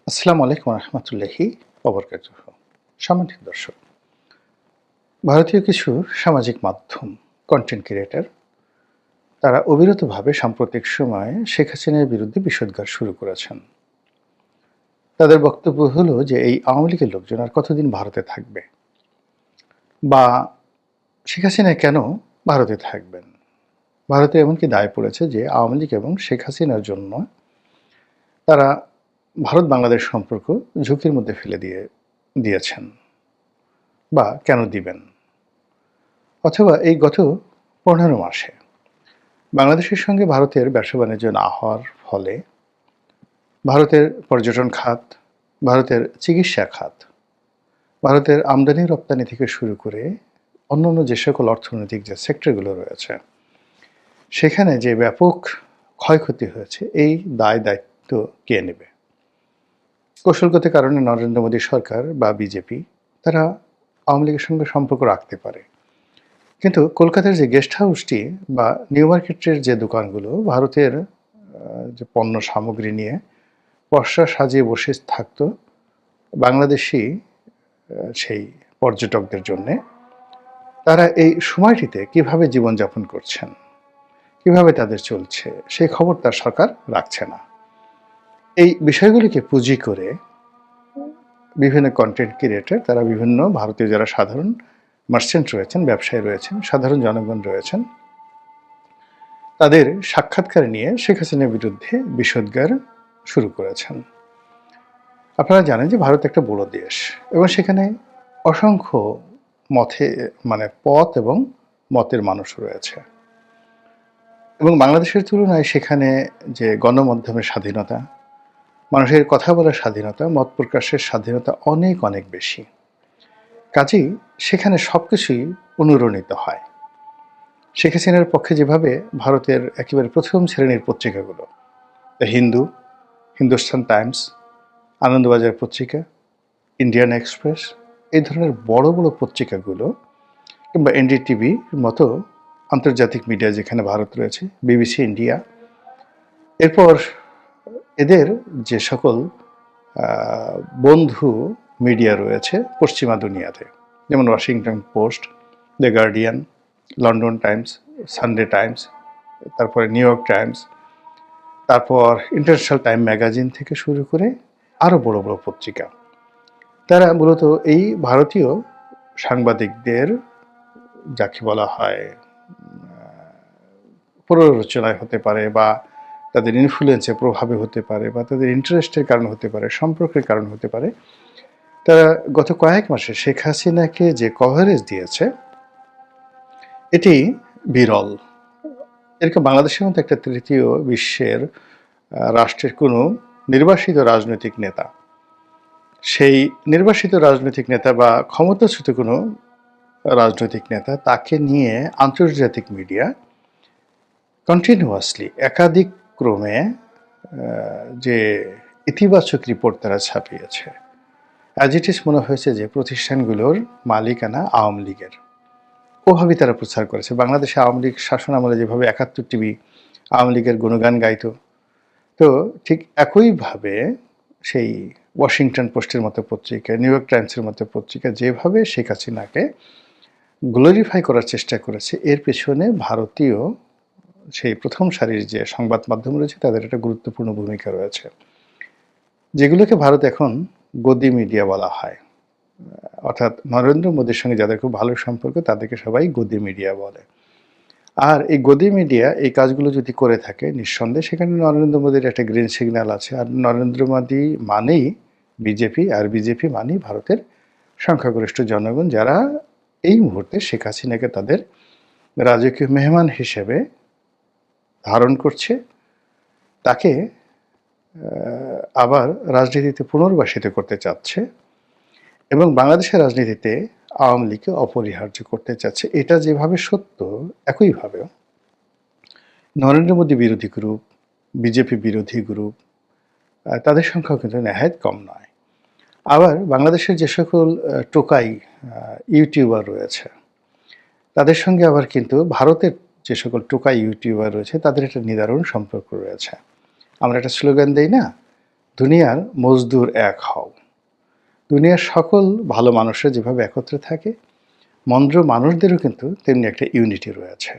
আসসালামু আলাইকুম রহমতুল্লাহি ওবরকাতুহ। সম্মানিত দর্শক, ভারতীয় কিছু সামাজিক মাধ্যম কন্টেন্ট ক্রিয়েটর তারা অবিরতভাবে সাম্প্রতিক সময়ে শেখ হাসিনার বিরুদ্ধে বিষোদ্গার শুরু করেছেন। তাদের বক্তব্য হলো যে এই আওয়ামী লীগের লোকজন আর কতদিন ভারতে থাকবে, বা শেখ হাসিনা কেন ভারতে থাকবেন। ভারতে এমনকি দায় পড়েছে যে আওয়ামী লীগ এবং শেখ হাসিনার জন্য তারা ভারত বাংলাদেশ সম্পর্ক ঝুঁকির মধ্যে ফেলে দিয়েছেন বা কেন দিবেন। অথবা এই গত ১৫ মাসে বাংলাদেশের সঙ্গে ভারতের ব্যবসা বাণিজ্য না হওয়ার ফলে ভারতের পর্যটন খাত, ভারতের চিকিৎসা খাত, ভারতের আমদানি রপ্তানি থেকে শুরু করে অন্যান্য যে সকল অর্থনৈতিক যে সেক্টরগুলো রয়েছে, সেখানে যে ব্যাপক ক্ষয়ক্ষতি হয়েছে, এই দায় দায়িত্ব কে নেবে? কৌশলগত কারণে নরেন্দ্র মোদী সরকার বা বিজেপি তারা আওয়ামী লীগের সঙ্গে সম্পর্ক রাখতে পারে, কিন্তু কলকাতার যে গেস্ট হাউসটি বা নিউ মার্কেটের যে দোকানগুলো ভারতের যে পণ্য সামগ্রী নিয়ে পসরা সাজিয়ে বসে থাকতো বাংলাদেশি সেই পর্যটকদের জন্যে, তারা এই সময়টিতে কিভাবে জীবনযাপন করছেন, কিভাবে তাদের চলছে, সেই খবর তার সরকার রাখছে না। এই বিষয়গুলিকে পুঁজি করে বিভিন্ন কন্টেন্ট ক্রিয়েটর তারা বিভিন্ন ভারতীয় যারা সাধারণ মার্চেন্ট রয়েছেন, ব্যবসায়ী রয়েছেন, সাধারণ জনগণ রয়েছেন, তাদের সাক্ষাৎকার নিয়ে শেখ হাসিনার বিরুদ্ধে বিষোদ্গার শুরু করেছেন। আপনারা জানেন যে ভারত একটা বড় দেশ এবং সেখানে অসংখ্য পথ এবং মতের মানুষ রয়েছে, এবং বাংলাদেশের তুলনায় সেখানে যে গণমাধ্যমের স্বাধীনতা, মানুষের কথা বলার স্বাধীনতা, মত প্রকাশের স্বাধীনতা অনেক অনেক বেশি। কাজেই সেখানে সবকিছুই অনুরণিত হয়। শেখ হাসিনার পক্ষে যেভাবে ভারতের একেবারে প্রথম শ্রেণীর পত্রিকাগুলো, দ্য হিন্দু, হিন্দুস্তান টাইমস, আনন্দবাজার পত্রিকা, ইন্ডিয়ান এক্সপ্রেস, এই ধরনের বড় বড় পত্রিকাগুলো, কিংবা এনডিটিভির মতো আন্তর্জাতিক মিডিয়া যেখানে ভারত রয়েছে, বিবিসি ইন্ডিয়া, এরপর এদের যে সকল বন্ধু মিডিয়া রয়েছে পশ্চিমা দুনিয়াতে, যেমন Washington post, the guardian, London Times, Sunday Times, তারপরে নিউ ইয়র্ক টাইমস, তারপর ইন্টারন্যাশনাল টাইম ম্যাগাজিন থেকে শুরু করে আরও বড় বড় পত্রিকা, তারা মূলত এই ভারতীয় সাংবাদিকদের, যাকে বলা হয় প্ররোচনায় হতে পারে, বা তাদের ইনফ্লুয়েন্সে প্রভাবে হতে পারে, বা তাদের ইন্টারেস্টের কারণ হতে পারে, সম্পর্কের কারণ হতে পারে, তারা গত কয়েক মাসে শেখ হাসিনাকে যে কভারেজ দিয়েছে এটি বিরল। এরকম বাংলাদেশের মতো একটা তৃতীয় বিশ্বের রাষ্ট্রের কোনো নির্বাসিত রাজনৈতিক নেতা, সেই নির্বাসিত রাজনৈতিক নেতা বা ক্ষমতাচ্যুত কোনো রাজনৈতিক নেতা, তাকে নিয়ে আন্তর্জাতিক মিডিয়া কন্টিনিউয়াসলি একাধিক ক্রমে যে ইতিবাচক রিপোর্ট তারা ছাপিয়েছে, অ্যাজ ইট ইজ মনে হয়েছে যে প্রতিষ্ঠানগুলোর মালিকানা আওয়ামী লীগের। ওভাবেই তারা প্রচার করেছে। বাংলাদেশে আওয়ামী লীগ শাসন আমলে যেভাবে ৭১ টিভি আওয়ামী লীগের গুণগান গাইত, তো ঠিক একইভাবে সেই ওয়াশিংটন পোস্টের মতো পত্রিকা, নিউ ইয়র্ক টাইমসের মতো পত্রিকা যেভাবে শেখ হাসিনাকে গ্লোরিফাই করার চেষ্টা করেছে, এর পেছনে ভারতীয় সেই প্রথম সারির যে সংবাদ মাধ্যম রয়েছে তাদের একটা গুরুত্বপূর্ণ ভূমিকা রয়েছে, যেগুলোকে ভারত এখন গদি মিডিয়া বলা হয়। অর্থাৎ নরেন্দ্র মোদীর সঙ্গে যাদের খুব ভালো সম্পর্ক তাদেরকে সবাই গদি মিডিয়া বলে। আর এই গদি মিডিয়া এই কাজগুলো যদি করে থাকে, নিঃসন্দেহে সেখানে নরেন্দ্র মোদীর একটা গ্রিন সিগন্যাল আছে। আর নরেন্দ্র মোদী মানেই বিজেপি, আর বিজেপি মানেই ভারতের সংখ্যাগরিষ্ঠ জনগণ, যারা এই মুহূর্তে শেখ হাসিনাকে তাদের রাজকীয় মেহমান হিসেবে ধারণ করছে, তাকে আবার রাজনীতিতে পুনর্বাসিত করতে চাচ্ছে, এবং বাংলাদেশের রাজনীতিতে আওয়ামী লীগকে অপরিহার্য করতে চাচ্ছে। এটা যেভাবে সত্য, একইভাবে নরেন্দ্র মোদী বিরোধী গ্রুপ, বিজেপি বিরোধী গ্রুপ, তাদের সংখ্যাও কিন্তু নেহায়েত কম নয়। আবার বাংলাদেশের যে সকল টোকাই ইউটিউবার রয়েছে, তাদের সঙ্গে আবার কিন্তু ভারতের যে সকল টোকাই ইউটিউবার রয়েছে তাদের একটা নিদারুণ সম্পর্ক রয়েছে। আমরা একটা স্লোগান দেই না, দুনিয়ার মজদুর এক হও। দুনিয়ার সকল ভালো মানুষরা যেভাবে একত্রে থাকে, মন্দ মানুষদেরও কিন্তু তেমনি একটা ইউনিটি রয়েছে।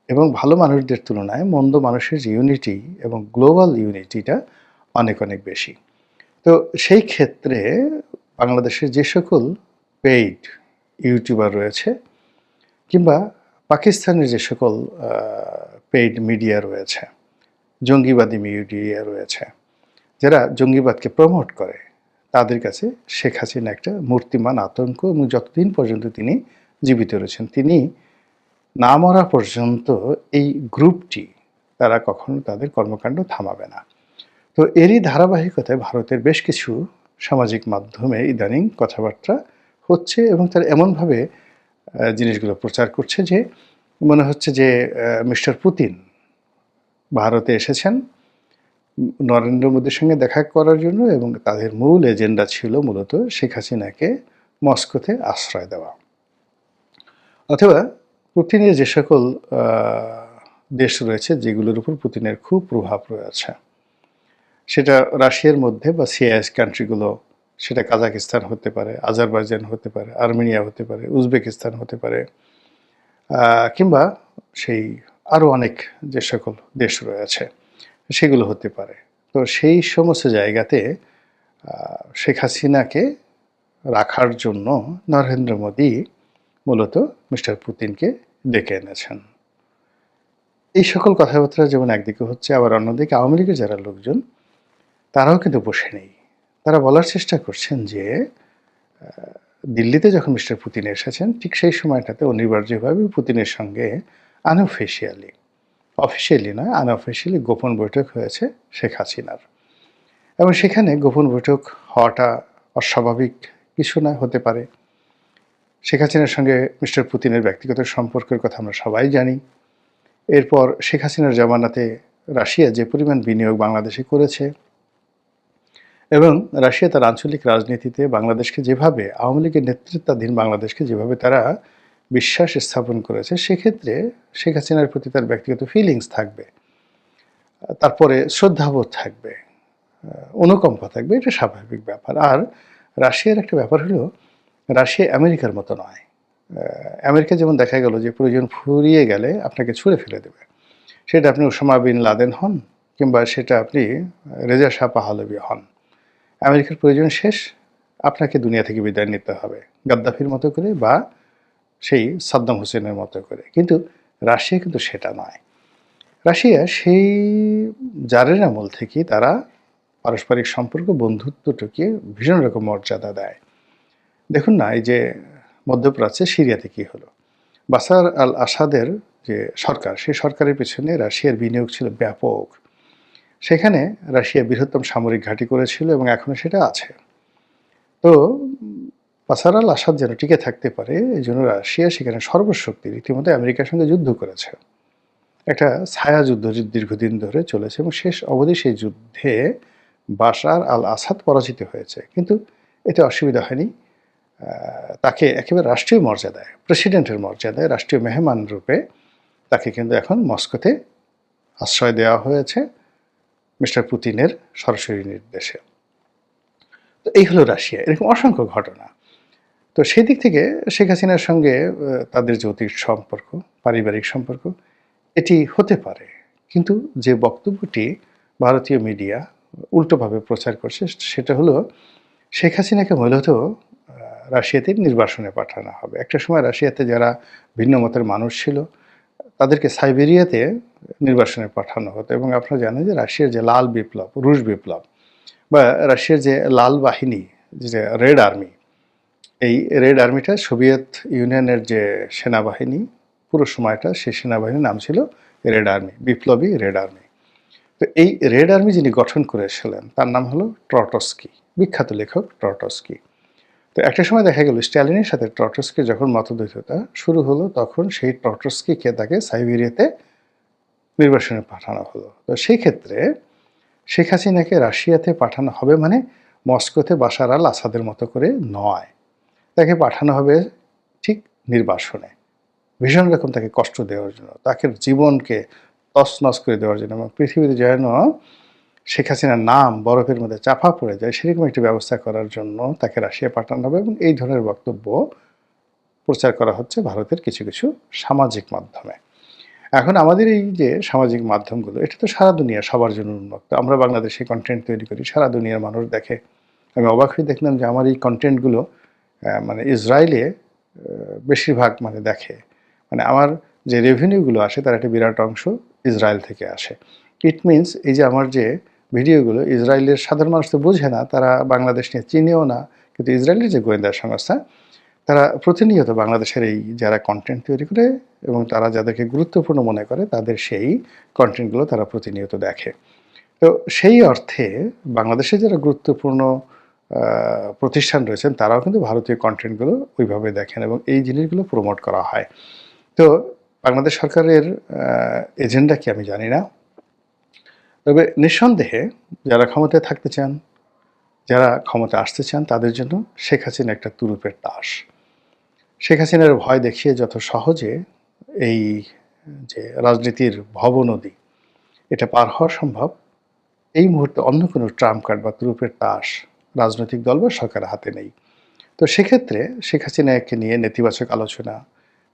এবং ভালো মানুষদের তুলনায় মন্দ মানুষের যে ইউনিটি এবং গ্লোবাল ইউনিটিটা অনেক, অনেক বেশি। তো সেই ক্ষেত্রে বাংলাদেশের যে সকল পেইড ইউটিউবার রয়েছে কিংবা পাকিস্তানের যে সকল পেইড মিডিয়া রয়েছে, জঙ্গিবাদী মিডিয়া রয়েছে, যারা জঙ্গিবাদকে প্রমোট করে, তাদের কাছে শেখ হাসিনা একটা মূর্তিমান আতঙ্ক এবং যতদিন পর্যন্ত তিনি জীবিত রয়েছেন, তিনি না মরা পর্যন্ত এই গ্রুপটি তারা কখনো তাদের কর্মকাণ্ড থামাবে না। তো এরই ধারাবাহিকতায় ভারতের বেশ কিছু সামাজিক মাধ্যমে ইদানিং কথাবার্তা হচ্ছে এবং তারা এমনভাবে জিনিসগুলো প্রচার করছে যে মনে হচ্ছে যে মিস্টার পুতিন ভারতে এসেছেন নরেন্দ্র মোদীর সঙ্গে দেখা করার জন্য এবং তাদের মূল এজেন্ডা ছিল মূলত শেখ হাসিনাকে মস্কোতে আশ্রয় দেওয়া। অথবা পুতিনের যে সকল দেশ রয়েছে যেগুলোর উপর পুতিনের খুব প্রভাব রয়েছে, সেটা রাশিয়ার মধ্যে বা সিআইএস কান্ট্রিগুলো, সেটা কাজাকিস্তান হতে পারে, আজারবাইজান হতে পারে, আর্মেনিয়া হতে পারে, উজবেকিস্তান হতে পারে, কিংবা সেই আরও অনেক যে সকল দেশ রয়েছে সেগুলো হতে পারে। তো সেই সমস্ত জায়গাতে শেখ হাসিনাকে রাখার জন্য নরেন্দ্র মোদী মূলত মিস্টার পুতিনকে ডেকে এনেছেন। এই সকল কথাবার্তা যেমন একদিকে হচ্ছে, আবার অন্যদিকে আওয়ামী লীগের যারা লোকজন তারাও কিন্তু বসে নেই। তারা বলার চেষ্টা করছেন যে দিল্লিতে যখন মিস্টার পুতিন এসেছেন ঠিক সেই সময়টাতে অনিবার্যভাবে পুতিনের সঙ্গে আনঅফিসিয়ালি, অফিসিয়ালি নয়, আনঅফিসিয়ালি গোপন বৈঠক হয়েছে শেখ হাসিনার। এবং সেখানে গোপন বৈঠক হওয়াটা অস্বাভাবিক কিছু না, হতে পারে। শেখ হাসিনার সঙ্গে মিস্টার পুতিনের ব্যক্তিগত সম্পর্কের কথা আমরা সবাই জানি। এরপর শেখ হাসিনার জামানাতে রাশিয়া যে পরিমাণ বিনিয়োগ বাংলাদেশে করেছে এবং রাশিয়া তার আঞ্চলিক রাজনীতিতে বাংলাদেশকে যেভাবে, আওয়ামী লীগের নেতৃত্বাধীন বাংলাদেশকে যেভাবে তারা বিশ্বাস স্থাপন করেছে, সেক্ষেত্রে শেখ হাসিনার প্রতি তার ব্যক্তিগত ফিলিংস থাকবে, তারপরে শ্রদ্ধাবোধ থাকবে, অনুকম্পা থাকবে, এটা স্বাভাবিক ব্যাপার। আর রাশিয়ার একটা ব্যাপার হলো, রাশিয়া আমেরিকার মতো নয়। আমেরিকা যেমন দেখা গেল যে প্রয়োজন ফুরিয়ে গেলে আপনাকে ছুঁড়ে ফেলে দেবে, সেটা আপনি ওসামা বিন লাদেন হন কিংবা সেটা আপনি রেজা শাহ পাহলভি হন, আমেরিকার প্রয়োজন শেষ, আপনাকে দুনিয়া থেকে বিদায় নিতে হবে, গাদ্দাফির মতো করে বা সেই সাদ্দাম হোসেনের মতো করে। কিন্তু রাশিয়া কিন্তু সেটা নয়। রাশিয়া সেই জারের আমল থেকেই তারা পারস্পরিক সম্পর্ক, বন্ধুত্বটাকে ভীষণ রকম মর্যাদা দেয়। দেখুন না, এই যে মধ্যপ্রাচ্যে সিরিয়াতে কী হলো, বাশার আল আসাদের যে সরকার, সেই সরকারের পেছনে রাশিয়ার বিনিয়োগ ছিল ব্যাপক। সেখানে রাশিয়া বৃহত্তম সামরিক ঘাঁটি করেছিল এবং এখনও সেটা আছে। তো বাশার আল আসাদ যেন টিকে থাকতে পারে, এই জন্য রাশিয়া সেখানে সর্বশক্তি রীতিমতো আমেরিকার সঙ্গে যুদ্ধ করেছে। একটা ছায়া যুদ্ধ দীর্ঘদিন ধরে চলেছে এবং শেষ অবধি সেই যুদ্ধে বাশার আল আসাদ পরাজিত হয়েছে। কিন্তু এতে অসুবিধা হয়নি। তাকে একেবারে রাষ্ট্রীয় মর্যাদায়, প্রেসিডেন্টের মর্যাদায়, রাষ্ট্রীয় মেহমান রূপে তাকে কিন্তু এখন মস্কোতে আশ্রয় দেওয়া হয়েছে মিস্টার পুতিনের সরাসরি নির্দেশে। তো এই হলো রাশিয়া। এরকম অসংখ্য ঘটনা। তো সেই দিক থেকে শেখ হাসিনার সঙ্গে তাদের যৌতিক সম্পর্ক, পারিবারিক সম্পর্ক, এটি হতে পারে। কিন্তু যে বক্তব্যটি ভারতীয় মিডিয়া উল্টোভাবে প্রচার করছে সেটা হলো শেখ হাসিনাকে মূলত রাশিয়াতে নির্বাসনে পাঠানো হবে। একটা সময় রাশিয়াতে যারা ভিন্ন মতের মানুষ ছিল তাদেরকে সাইবেরিয়াতে নির্বাসনে পাঠানো হতো। এবং আপনারা জানেন যে রাশিয়ার যে লাল বিপ্লব, রুশ বিপ্লব বা রাশিয়ার যে লাল বাহিনী, যে রেড আর্মি, এই রেড আর্মিটা সোভিয়েত ইউনিয়নের যে সেনাবাহিনী, পুরো সময়টা সেই সেনাবাহিনীর নাম ছিল রেড আর্মি, বিপ্লবী রেড আর্মি। তো এই রেড আর্মি যিনি গঠন করেছিলেন তার নাম হলো ট্রটস্কি, বিখ্যাত লেখক ট্রটস্কি। তো একটা সময় দেখা গেল স্ট্যালিনের সাথে ট্রটস্কির যখন মতদ্বৈধতা শুরু হলো, তখন সেই ট্রটস্কিকে তাকে সাইবেরিয়াতে নির্বাসনে পাঠানো হলো। তো সেই ক্ষেত্রে শেখ হাসিনাকে রাশিয়াতে পাঠানো হবে মানে মস্কোতে বাশার আল আসাদের মতো করে নয়, তাকে পাঠানো হবে ঠিক নির্বাসনে, ভীষণ রকম তাকে কষ্ট দেওয়ার জন্য, তাকে জীবনকে তছনছ করে দেওয়ার জন্য, এবং পৃথিবীতে যেন শেখ হাসিনার নাম বরফের মধ্যে চাপা পড়ে যায়, সেরকম একটি ব্যবস্থা করার জন্য তাকে রাশিয়া পাঠানো হবে, এবং এই ধরনের বক্তব্য প্রচার করা হচ্ছে ভারতের কিছু কিছু সামাজিক মাধ্যমে। এখন আমাদের এই যে সামাজিক মাধ্যমগুলো, এটা তো সারা দুনিয়া সবার জন্য উন্মুক্ত। আমরা বাংলাদেশে কন্টেন্ট তৈরি করি, সারা দুনিয়ার মানুষ দেখে। আমি অবাক হয়ে দেখলাম যে আমার এই কন্টেন্টগুলো মানে ইসরায়েলে বেশিরভাগ মানে দেখে। মানে আমার যে রেভিনিউগুলো আসে তার একটা বিরাট অংশ ইসরায়েল থেকে আসে। ইট মিনস এই যে আমার যে ভিডিওগুলো, ইসরায়েলের সাধারণ মানুষ তো বোঝে না, তারা বাংলাদেশ নিয়ে চিনেও না, কিন্তু ইসরায়েলের যে গোয়েন্দা সংস্থা, তারা প্রতিনিয়ত বাংলাদেশের এই যারা কন্টেন্ট তৈরি করে এবং তারা যাদেরকে গুরুত্বপূর্ণ মনে করে তাদের সেই কন্টেন্টগুলো তারা প্রতিনিয়ত দেখে। তো সেই অর্থে বাংলাদেশে যারা গুরুত্বপূর্ণ প্রতিষ্ঠান রয়েছেন তারাও কিন্তু ভারতীয় কন্টেন্টগুলো ওইভাবে দেখেন এবং এই জিনিসগুলো প্রমোট করা হয়। তো বাংলাদেশ সরকারের এজেন্ডা কি আমি জানি না, তবে নিঃসন্দেহে যারা ক্ষমতায় থাকতে চান, যারা ক্ষমতায় আসতে চান, তাদের জন্য শেখ হাসিনা একটা তুরুপের তাস। শেখ হাসিনার ভয় দেখিয়ে যত সহজে এই যে রাজনীতির ভবনদী এটা পার হওয়া সম্ভব, এই মুহূর্তে অন্য কোনো ট্রাম্প কার্ড বা তুরুপের তাস রাজনৈতিক দল বা সরকারের হাতে নেই। তো সেক্ষেত্রে শেখ হাসিনাকে নিয়ে নেতিবাচক আলোচনা,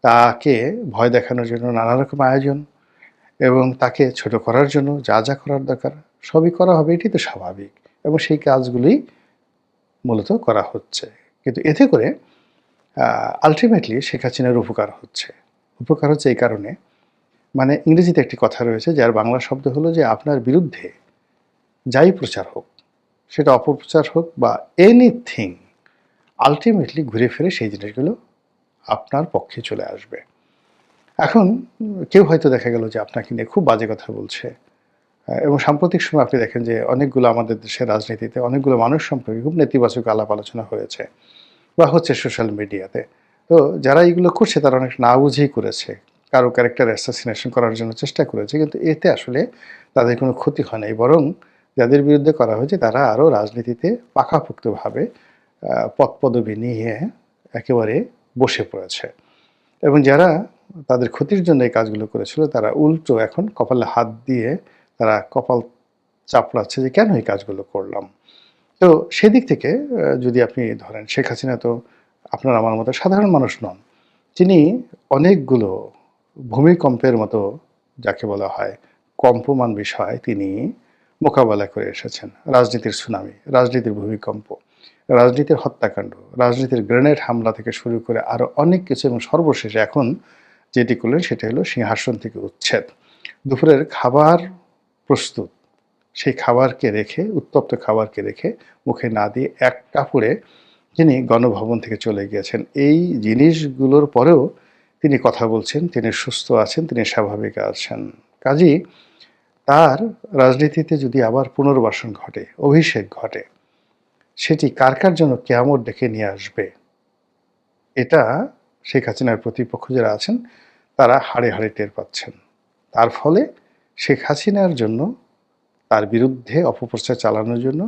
তাকে ভয় দেখানোর জন্য নানা রকম আয়োজন এবং তাকে ছোট করার জন্য যা যা করার দরকার সবই করা হবে, এটি তো স্বাভাবিক, এবং সেই কাজগুলি মূলত করা হচ্ছে। কিন্তু এতে করে আলটিমেটলি শেখ হাসিনার উপকার হচ্ছে। উপকার হচ্ছে এই কারণে, মানে ইংরেজিতে একটি কথা রয়েছে যার বাংলা শব্দ হলো যে আপনার বিরুদ্ধে যাই প্রচার হোক, সেটা অপপ্রচার হোক বা এনিথিং, আলটিমেটলি ঘুরে ফিরে সেই জিনিসগুলো আপনার পক্ষে চলে আসবে। এখন কেউ হয়তো দেখা গেল যে আপনাকে নিয়ে খুব বাজে কথা বলছে, এবং সাম্প্রতিক সময় আপনি দেখেন যে অনেকগুলো আমাদের দেশের রাজনীতিতে অনেকগুলো মানুষ সম্পর্কে খুব নেতিবাচক আলাপ আলোচনা হয়েছে বা হচ্ছে সোশ্যাল মিডিয়াতে। তো যারা এগুলো করছে তারা অনেক না বুঝেই করেছে, কারো ক্যারেক্টার অ্যাসাসিনেশন করার জন্য চেষ্টা করেছে, কিন্তু এতে আসলে তাদের কোনো ক্ষতি হয় নাই, বরং যাদের বিরুদ্ধে করা হয়েছে তারা আরও রাজনীতিতে পাকাপোক্তভাবে পদপদবি নিয়ে একেবারে বসে পড়েছে, এবং যারা তাদের ক্ষতির জন্য এই কাজগুলো করেছিল তারা উল্টো এখন কপালে হাত দিয়ে তারা কপাল চাপড়াচ্ছে যে কেন এই কাজগুলো করলাম। তো সেদিক থেকে যদি আপনি ধরেন, শেখ হাসিনা তো আপনার আমার মতো সাধারণ মানুষ নন, তিনি অনেকগুলো ভূমিকম্পের মতো যাকে বলা হয় কম্পমান বিষয় তিনি মোকাবেলা করে এসেছেন। রাজনীতির সুনামি, রাজনীতির ভূমিকম্প, রাজনীতির হত্যাকাণ্ড, রাজনীতির গ্রেনেড হামলা থেকে শুরু করে আরও অনেক কিছু, এবং সর্বশেষে এখন যেটি করলেন সেটা হলো সিংহাসন থেকে উচ্ছেদ। দুপুরের খাবার প্রস্তুত, সেই খাবারকে রেখে, উত্তপ্ত খাবারকে রেখে মুখে না দিয়ে এক কাপড়ে তিনি গণভবন থেকে চলে গিয়েছেন। এই জিনিসগুলোর পরেও তিনি কথা বলছেন, তিনি সুস্থ আছেন, তিনি স্বাভাবিক আছেন। কাজেই তার রাজনীতিতে যদি আবার পুনর্বাসন ঘটে, অভিষেক ঘটে, সেটি কার কার জন্য কিয়ামত ডেকে নিয়ে আসবে, এটা শেখ হাসিনার প্রতিপক্ষ যারা আছেন তারা হাড়ে হাড়ে টের পাচ্ছেন। তার ফলে শেখ হাসিনার জন্য, তার বিরুদ্ধে অপপ্রচার চালানোর জন্য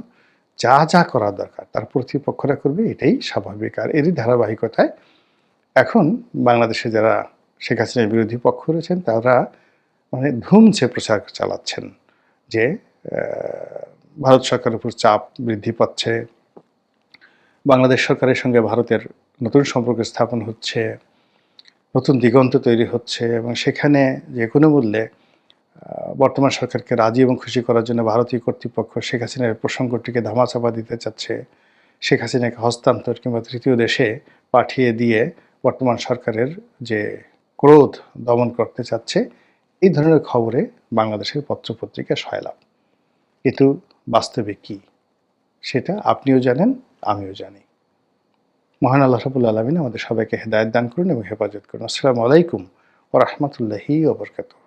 যা যা করা দরকার তার প্রতিপক্ষরা করবে, এটাই স্বাভাবিক। আর এরই ধারাবাহিকতায় এখন বাংলাদেশে যারা শেখ হাসিনার বিরোধী পক্ষ রয়েছেন তারা মানে ধুমছে প্রচার চালাচ্ছেন যে ভারত সরকারের উপর চাপ বৃদ্ধি পাচ্ছে, বাংলাদেশ সরকারের সঙ্গে ভারতের নতুন সম্পর্ক স্থাপন হচ্ছে, নতুন দিগন্ত তৈরি হচ্ছে, এবং সেখানে যে কোনো মূল্যে বর্তমান সরকারকে রাজি এবং খুশি করার জন্য ভারতীয় কর্তৃপক্ষ শেখ হাসিনার প্রসঙ্গটিকে ধামাচাপা দিতে চাচ্ছে, শেখ হাসিনাকে হস্তান্তর কিংবা তৃতীয় দেশে পাঠিয়ে দিয়ে বর্তমান সরকারের যে ক্রোধ দমন করতে চাচ্ছে, এই ধরনের খবরে বাংলাদেশের পত্রপত্রিকা সয়লাভ। কিন্তু বাস্তবে কি সেটা আপনিও জানেন, আমিও জানি। মহান আল্লাহ রাব্বুল আলামিন আমাদের সবাইকে হেদায়েত দান করুন এবং হেফাজত করুন। আসসালামু আলাইকুম ওয়া রাহমাতুল্লাহি ওয়া বারাকাতুহু।